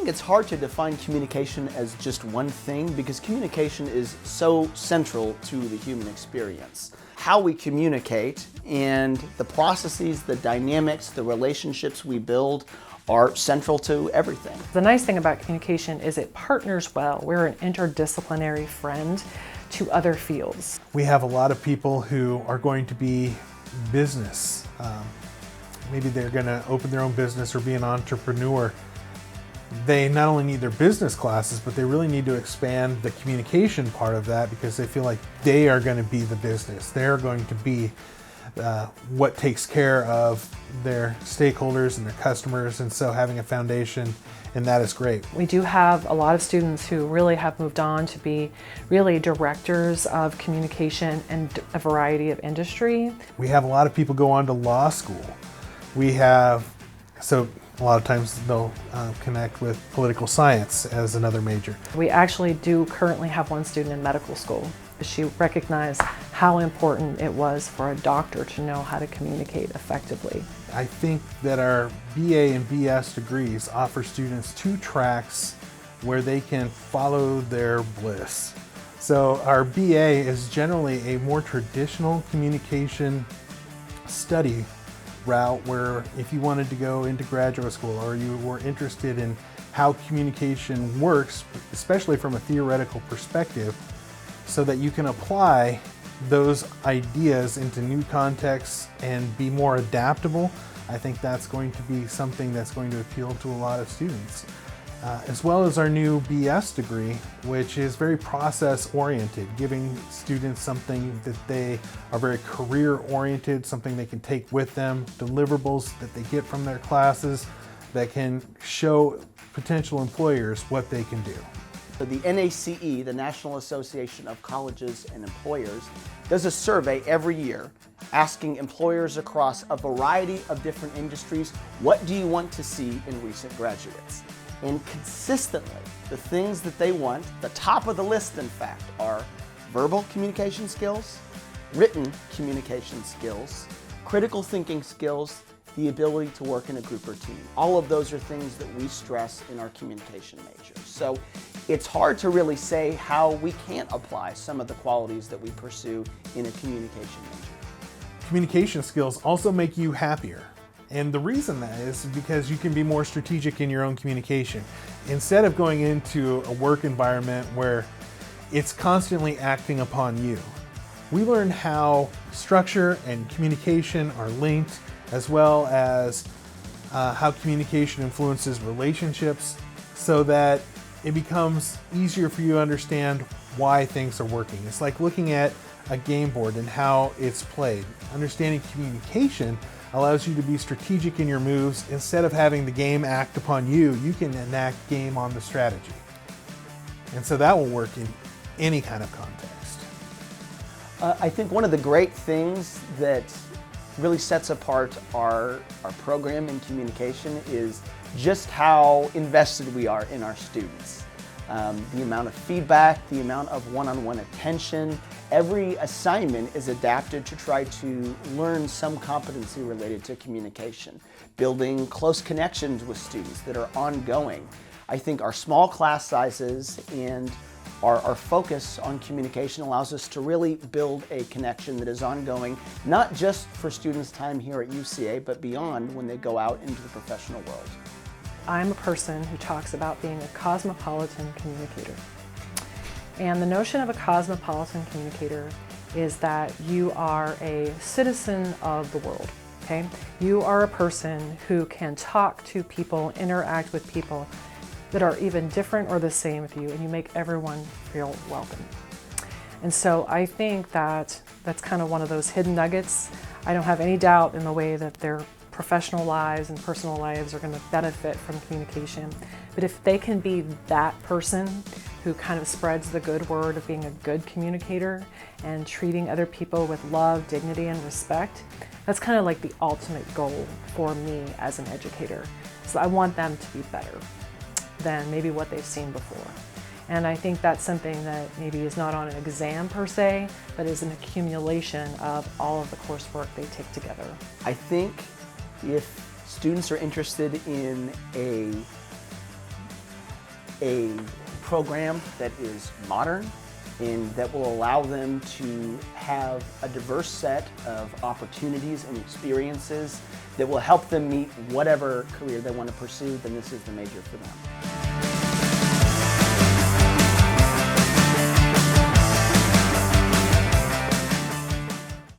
think it's hard to define communication as just one thing because communication is so central to the human experience. How we communicate and the processes, the dynamics, the relationships we build are central to everything. The nice thing about communication is it partners well. We're an interdisciplinary friend to other fields. We have a lot of people who are going to be business. Maybe they're going to open their own business or be an entrepreneur. They not only need their business classes, but they really need to expand the communication part of that because they feel like they are going to be the business. They're going to be what takes care of their stakeholders and their customers, and so having a foundation in that is great. We do have a lot of students who really have moved on to be really directors of communication in a variety of industry. We have a lot of people go on to law school. So a lot of times they'll connect with political science as another major. We actually do currently have one student in medical school. She recognized how important it was for a doctor to know how to communicate effectively. I think that our BA and BS degrees offer students two tracks where they can follow their bliss. So our BA is generally a more traditional communication study route where if you wanted to go into graduate school or you were interested in how communication works, especially from a theoretical perspective, so that you can apply those ideas into new contexts and be more adaptable, I think that's going to be something that's going to appeal to a lot of students. As well as our new BS degree, which is very process-oriented, giving students something that they are very career-oriented, something they can take with them, deliverables that they get from their classes that can show potential employers what they can do. So the NACE, the National Association of Colleges and Employers, does a survey every year asking employers across a variety of different industries, what do you want to see in recent graduates? And consistently, the things that they want, the top of the list in fact, are verbal communication skills, written communication skills, critical thinking skills, the ability to work in a group or team. All of those are things that we stress in our communication majors. So it's hard to really say how we can't apply some of the qualities that we pursue in a communication major. Communication skills also make you happier. And the reason that is because you can be more strategic in your own communication. Instead of going into a work environment where it's constantly acting upon you, we learn how structure and communication are linked, as well as how communication influences relationships, so that it becomes easier for you to understand why things are working. It's like looking at a game board and how it's played. Understanding communication allows you to be strategic in your moves. Instead of having the game act upon you, you can enact game on the strategy. And so that will work in any kind of context. I think one of the great things that really sets apart our program in communication is just how invested we are in our students. The amount of feedback, the amount of one-on-one attention. Every assignment is adapted to try to learn some competency related to communication, building close connections with students that are ongoing. I think our small class sizes and our focus on communication allows us to really build a connection that is ongoing, not just for students' time here at UCA, but beyond when they go out into the professional world. I'm a person who talks about being a cosmopolitan communicator. And the notion of a cosmopolitan communicator is that you are a citizen of the world, okay? You are a person who can talk to people, interact with people that are even different or the same with you, and you make everyone feel welcome. And so I think that that's kind of one of those hidden nuggets. I don't have any doubt in the way that their professional lives and personal lives are going to benefit from communication. But if they can be that person who kind of spreads the good word of being a good communicator and treating other people with love, dignity, and respect, that's kind of like the ultimate goal for me as an educator. So I want them to be better than maybe what they've seen before. And I think that's something that maybe is not on an exam per se, but is an accumulation of all of the coursework they take together. I think if students are interested in a a program that is modern and that will allow them to have a diverse set of opportunities and experiences that will help them meet whatever career they want to pursue, then this is the major for them.